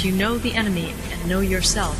If you know the enemy and know yourself,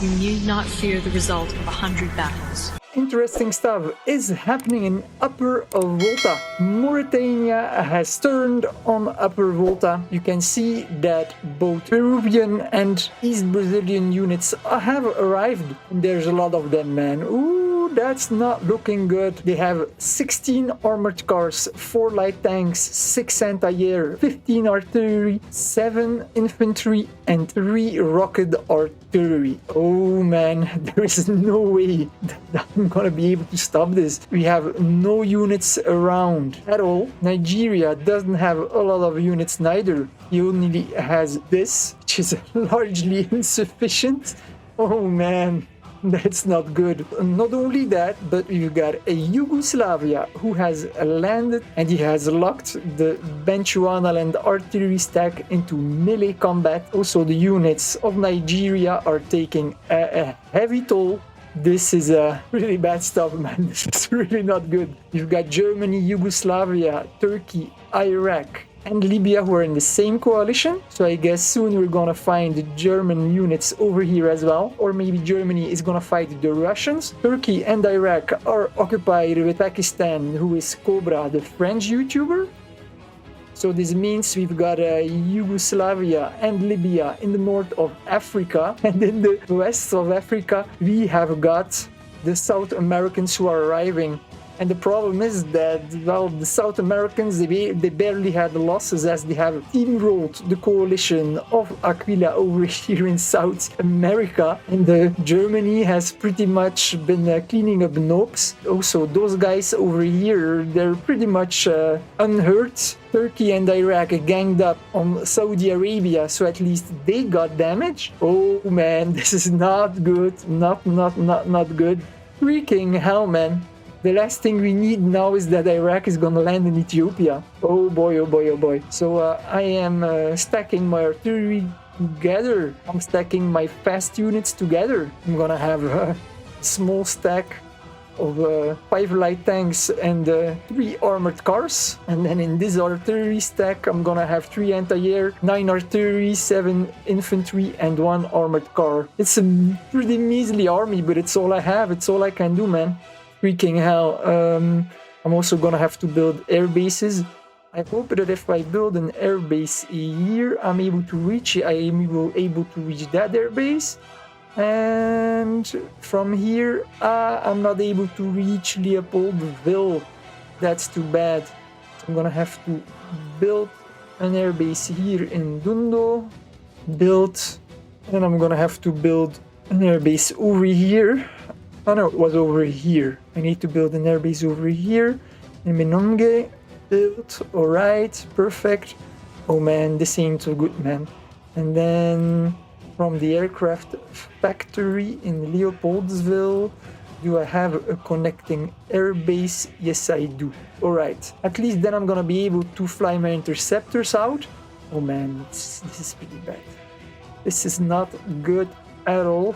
you need not fear the result of 100 battles. Interesting stuff is happening in Upper Volta. Mauritania has turned on Upper Volta. You can see that both Peruvian and East Brazilian units have arrived. There's a lot of them, man. Ooh, that's not looking good. They have 16 armored cars, 4 light tanks, 6 anti-air, 15 artillery, 7 infantry, and 3 rocket artillery. Oh man, there is no way that I'm gonna be able to stop this. We have no units around at all. Nigeria doesn't have a lot of units neither. He only has this, which is largely insufficient. Oh man, that's not good. Not only that, but we've got a Yugoslavia who has landed and he has locked the Bechuanaland artillery stack into melee combat. Also, the units of Nigeria are taking a heavy toll. This is really bad stuff, man. This is really not good. You've got Germany, Yugoslavia, Turkey, Iraq, and Libya who are in the same coalition. So I guess soon we're gonna find the German units over here as well. Or maybe Germany is gonna fight the Russians. Turkey and Iraq are occupied with Pakistan, who is Cobra, the French YouTuber. So this means we've got Yugoslavia and Libya in the north of Africa, and in the west of Africa we have got the South Americans who are arriving. And the problem is that, well, the South Americans, they barely had losses as they have steamrolled the coalition of Aquila over here in South America. And Germany has pretty much been cleaning up nopes. Also, those guys over here, they're pretty much unhurt. Turkey and Iraq ganged up on Saudi Arabia, so at least they got damage. Oh man, this is not good. Not good. Freaking hell, man. The last thing we need now is that Iraq is gonna land in Ethiopia. Oh boy, oh boy, oh boy. So I am stacking my artillery together. I'm stacking my fast units together. I'm gonna have a small stack of 5 light tanks and 3 armored cars. And then in this artillery stack, I'm gonna have 3 anti-air, 9 artillery, 7 infantry, and 1 armored car. It's a pretty measly army, but it's all I have. It's all I can do, man. Freaking hell. I'm also gonna have to build air bases. I hope that if I build an air base here, I'm able to reach that air base. And from here, I'm not able to reach Leopoldville. That's too bad. I'm gonna have to build an air base here in Dundo. And I'm gonna have to build an air base over here. Oh no, it was over here. I need to build an airbase over here. In Minonge. Built. Alright, perfect. Oh man, this ain't so good, man. And then from the aircraft factory in Leopoldsville, do I have a connecting airbase? Yes, I do. Alright, at least then I'm gonna be able to fly my interceptors out. Oh man, this is pretty bad. This is not good at all.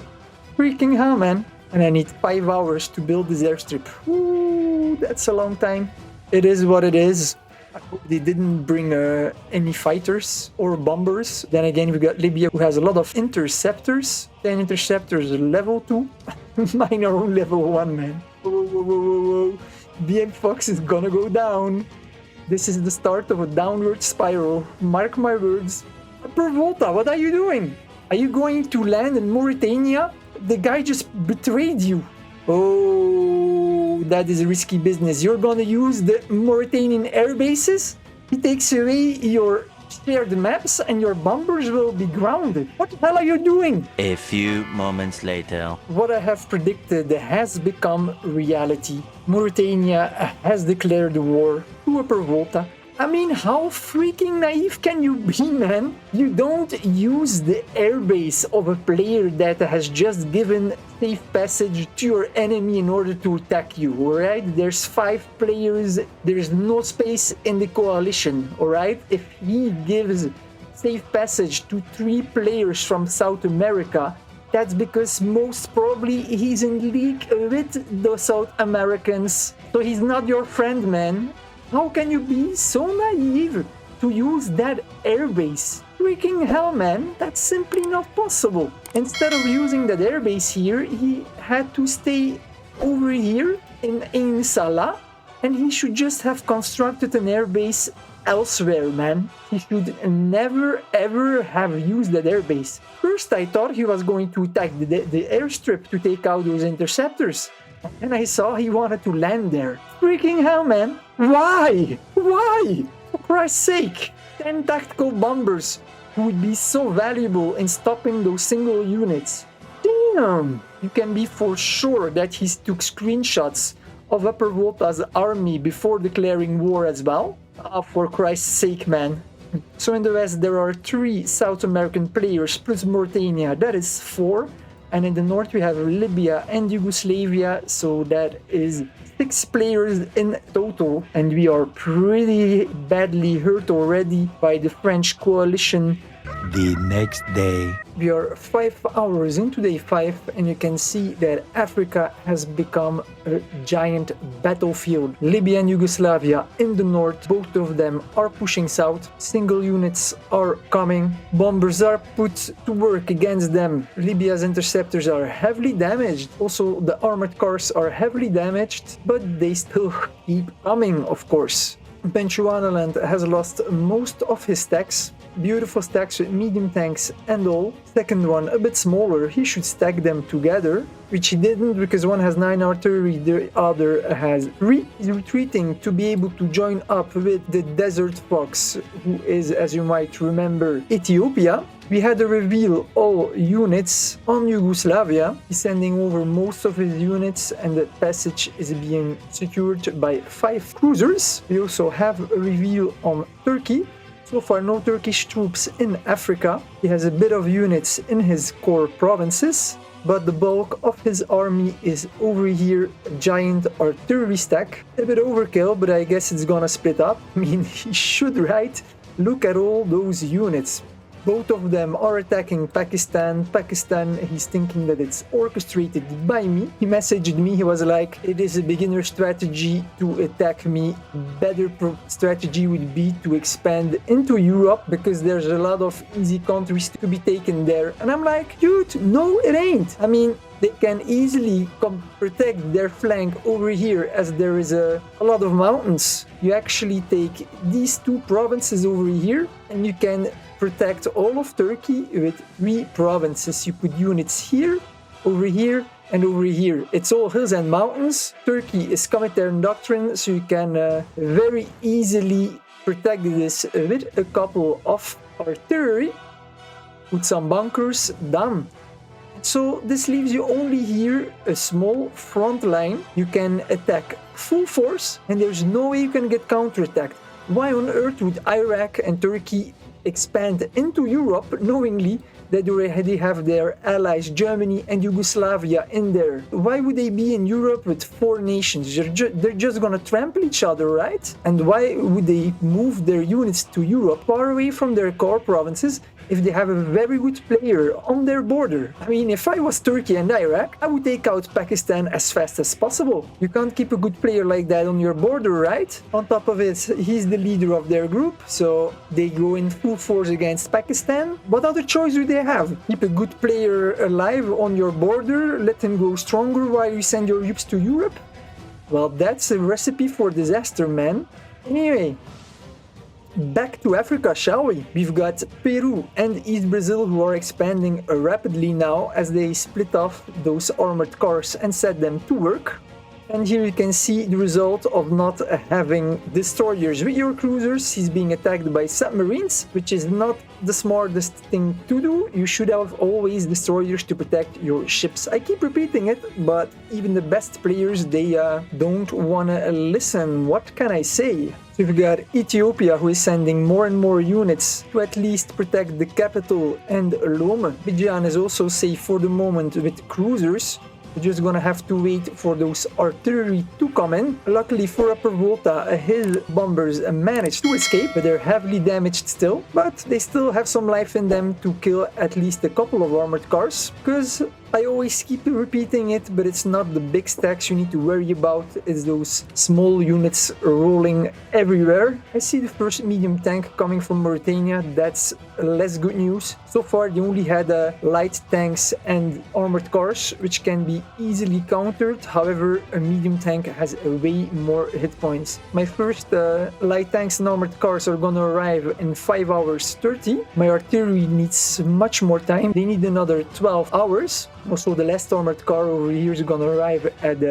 Freaking hell, man. And I need 5 hours to build this airstrip. Ooh, that's a long time. It is what it is. I hope they didn't bring any fighters or bombers. Then again, we got Libya, who has a lot of interceptors. 10 interceptors level 2. Mine are on level 1, man. Whoa, whoa, whoa, whoa, whoa. BM Fox is gonna go down. This is the start of a downward spiral. Mark my words. Upper Volta, what are you doing? Are you going to land in Mauritania? The guy just betrayed you. Oh, that is risky business. You're gonna use the Mauritanian air bases? He takes away your shared maps and your bombers will be grounded. What the hell are you doing? A few moments later. What I have predicted has become reality. Mauritania has declared war to Upper Volta. I mean, how freaking naive can you be, man? You don't use the airbase of a player that has just given safe passage to your enemy in order to attack you, alright? There's 5 players, there's no space in the coalition, alright? If he gives safe passage to 3 players from South America, that's because most probably he's in league with the South Americans. So he's not your friend, man. How can you be so naive to use that airbase? Freaking hell, man, that's simply not possible. Instead of using that airbase here, he had to stay over here in Ain Salah, and he should just have constructed an airbase elsewhere, man. He should never ever have used that airbase. First, I thought he was going to attack the airstrip to take out those interceptors, and I saw he wanted to land there. Freaking hell, man. Why? Why? For Christ's sake. 10 tactical bombers would be so valuable in stopping those single units. Damn! You can be for sure that he took screenshots of Upper Volta's army before declaring war as well. For Christ's sake, man. So in the West there are 3 South American players plus Mauritania, that is 4. And in the North we have Libya and Yugoslavia, so that is 6 players in total. And we are pretty badly hurt already by the French coalition. The next day. We are 5 hours into day 5, and you can see that Africa has become a giant battlefield. Libya and Yugoslavia in the north, both of them are pushing south. Single units are coming. Bombers are put to work against them. Libya's interceptors are heavily damaged. Also, the armored cars are heavily damaged, but they still keep coming, of course. Bechuanaland has lost most of his stacks. Beautiful stacks with medium tanks and all. Second one a bit smaller, he should stack them together, which he didn't because one has 9 artillery, the other has 3. He's retreating to be able to join up with the Desert Fox, who is, as you might remember, Ethiopia. We had to reveal all units on Yugoslavia. He's sending over most of his units, and the passage is being secured by 5 cruisers. We also have a reveal on Turkey. So far, no Turkish troops in Africa. He has a bit of units in his core provinces, but the bulk of his army is over here, a giant artillery stack. A bit overkill, but I guess it's gonna split up. I mean, he should, right? Look at all those units. Both of them are attacking Pakistan. Pakistan, he's thinking that it's orchestrated by me. He messaged me, he was like, it is a beginner strategy to attack me. Better strategy would be to expand into Europe because there's a lot of easy countries to be taken there. And I'm like, dude, no it ain't. I mean, they can easily protect their flank over here as there is a lot of mountains. You actually take these 2 provinces over here and you can protect all of Turkey with 3 provinces. You put units here, over here, and over here. It's all hills and mountains. Turkey is Comintern doctrine, so you can very easily protect this with a couple of artillery. Put some bunkers, done. So this leaves you only here a small front line. You can attack full force, and there's no way you can get counterattacked. Why on earth would Iraq and Turkey expand into Europe knowingly that they already have their allies Germany and Yugoslavia in there? Why would they be in Europe with 4 nations? They're just gonna trample each other, right? And why would they move their units to Europe far away from their core provinces if they have a very good player on their border? I mean, if I was Turkey and Iraq, I would take out Pakistan as fast as possible. You can't keep a good player like that on your border, right? On top of it, he's the leader of their group, so they go in full force against Pakistan. What other choice do they have? Keep a good player alive on your border, let him grow stronger while you send your troops to Europe? Well, that's a recipe for disaster, man. Anyway, back to Africa, shall we? We've got Peru and East Brazil who are expanding rapidly now as they split off those armored cars and set them to work. And here you can see the result of not having destroyers with your cruisers. He's being attacked by submarines, which is not the smartest thing to do. You should have always destroyers to protect your ships. I keep repeating it, but even the best players, they don't wanna listen. What can I say? So we've got Ethiopia, who is sending more and more units to at least protect the capital and Lome. Abidjan is also safe for the moment with cruisers. We're just gonna have to wait for those artillery to come in. Luckily for Upper Volta, his bombers managed to escape, but they're heavily damaged still. But they still have some life in them to kill at least a couple of armored cars, because I always keep repeating it, but it's not the big stacks you need to worry about. It's those small units rolling everywhere. I see the first medium tank coming from Mauritania. That's less good news. So far, they only had light tanks and armored cars, which can be easily countered. However, a medium tank has way more hit points. My first light tanks and armored cars are gonna arrive in 5 hours 30. My artillery needs much more time. They need another 12 hours. Also, the last armored car over here is gonna arrive at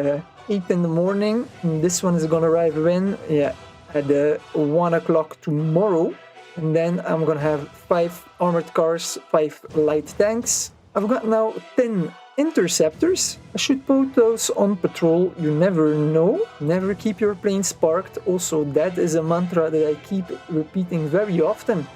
8 in the morning. And this one is gonna arrive when? Yeah, at 1 o'clock tomorrow. And then I'm gonna have 5 armored cars, 5 light tanks. I've got now 10 interceptors. I should put those on patrol. You never know. Never keep your planes parked. Also, that is a mantra that I keep repeating very often.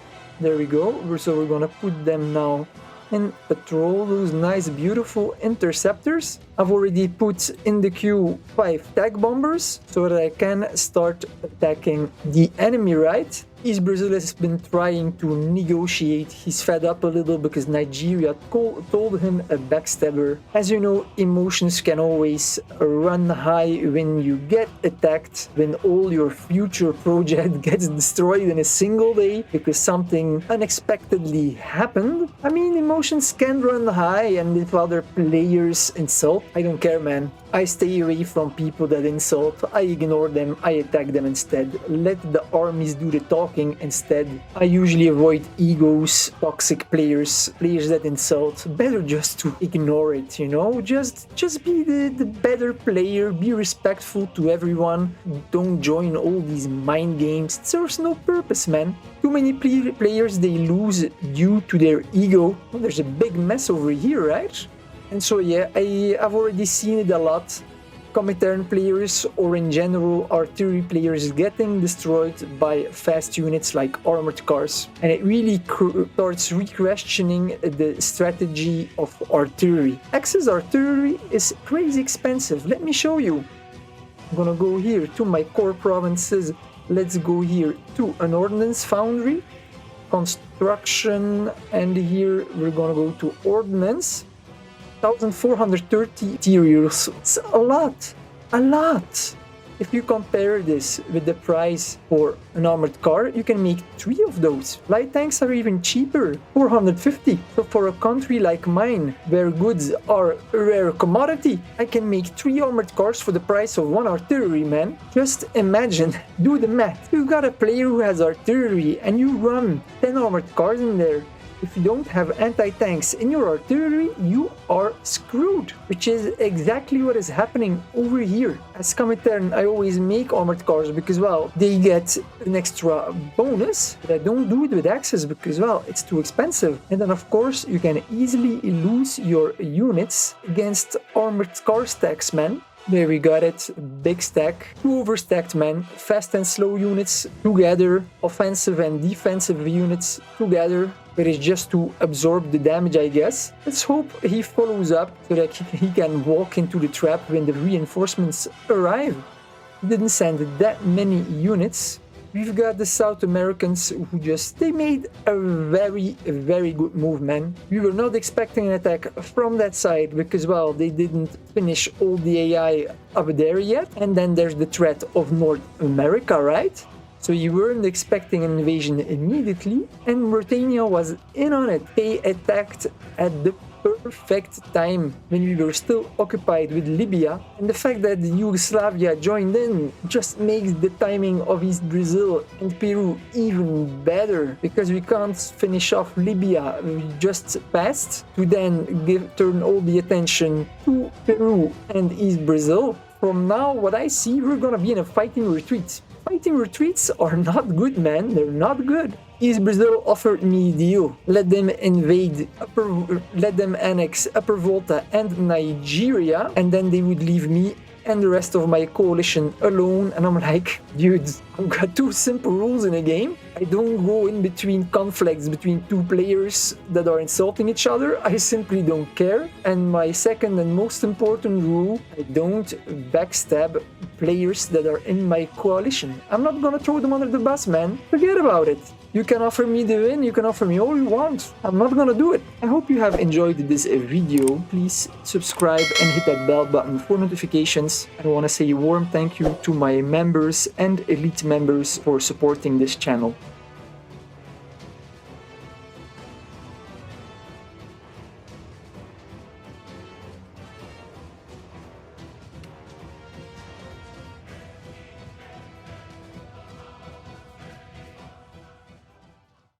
There we go. So we're gonna put them now in patrol, those nice beautiful interceptors. I've already put in the queue 5 tag bombers so that I can start attacking the enemy, right? East Brazil has been trying to negotiate. He's fed up a little because Nigeria told him a backstabber. As you know, emotions can always run high when you get attacked, when all your future project gets destroyed in a single day because something unexpectedly happened. I mean, emotions can run high, and if other players insult, I don't care, man. I stay away from people that insult. I ignore them. I attack them instead. Let the armies do the talking instead. I usually avoid egos, toxic players, players that insult. Better just to ignore it, you know? Just be the better player. Be respectful to everyone. Don't join all these mind games. It serves no purpose, man. Too many players, they lose due to their ego. Well, there's a big mess over here, right? And so yeah, I've already seen it a lot. Commentarian players, or in general artillery players, getting destroyed by fast units like armored cars. And it really starts re-questioning the strategy of artillery. Axis artillery is crazy expensive. Let me show you. I'm gonna go here to my core provinces. Let's go here to an ordnance foundry, construction, and here we're gonna go to ordnance. 1,430 materials. It's a lot. If you compare this with the price for an armored car, you can make 3 of those. Light tanks are even cheaper, 450. So for a country like mine, where goods are a rare commodity, I can make 3 armored cars for the price of 1 artillery, man. Just imagine, do the math. You've got a player who has artillery and you run 10 armored cars in there. If you don't have anti-tanks in your artillery, you are screwed, which is exactly what is happening over here. As Comintern, I always make armored cars because, well, they get an extra bonus, but I don't do it with Axis because, well, it's too expensive. And then, of course, you can easily lose your units against armored car stacks, man. There we got it, big stack, 2 overstacked men, fast and slow units together, offensive and defensive units together. But it's just to absorb the damage, I guess. Let's hope he follows up so that he can walk into the trap when the reinforcements arrive. He didn't send that many units. We've got the South Americans who they made a very good move, man. We were not expecting an attack from that side because, well, they didn't finish all the AI up there yet. And then there's the threat of North America, right? So you weren't expecting an invasion immediately, and Mauritania was in on it. They attacked at the perfect time when we were still occupied with Libya, and the fact that Yugoslavia joined in just makes the timing of East Brazil and Peru even better, because we can't finish off Libya just past to then turn all the attention to Peru and East Brazil. From now, what I see, we're gonna be in a fighting retreat. Fighting retreats are not good, man. They're not good. East Brazil offered me a deal. Let them let them annex Upper Volta and Nigeria, and then they would leave me and the rest of my coalition alone. And I'm like, dude, I've got 2 simple rules in a game. I don't go in between conflicts between 2 players that are insulting each other. I simply don't care. And my second and most important rule, I don't backstab players that are in my coalition. I'm not gonna throw them under the bus, man. Forget about it. You can offer me the win, you can offer me all you want. I'm not gonna do it. I hope you have enjoyed this video. Please subscribe and hit that bell button for notifications. I want to say a warm thank you to my members and elite members for supporting this channel.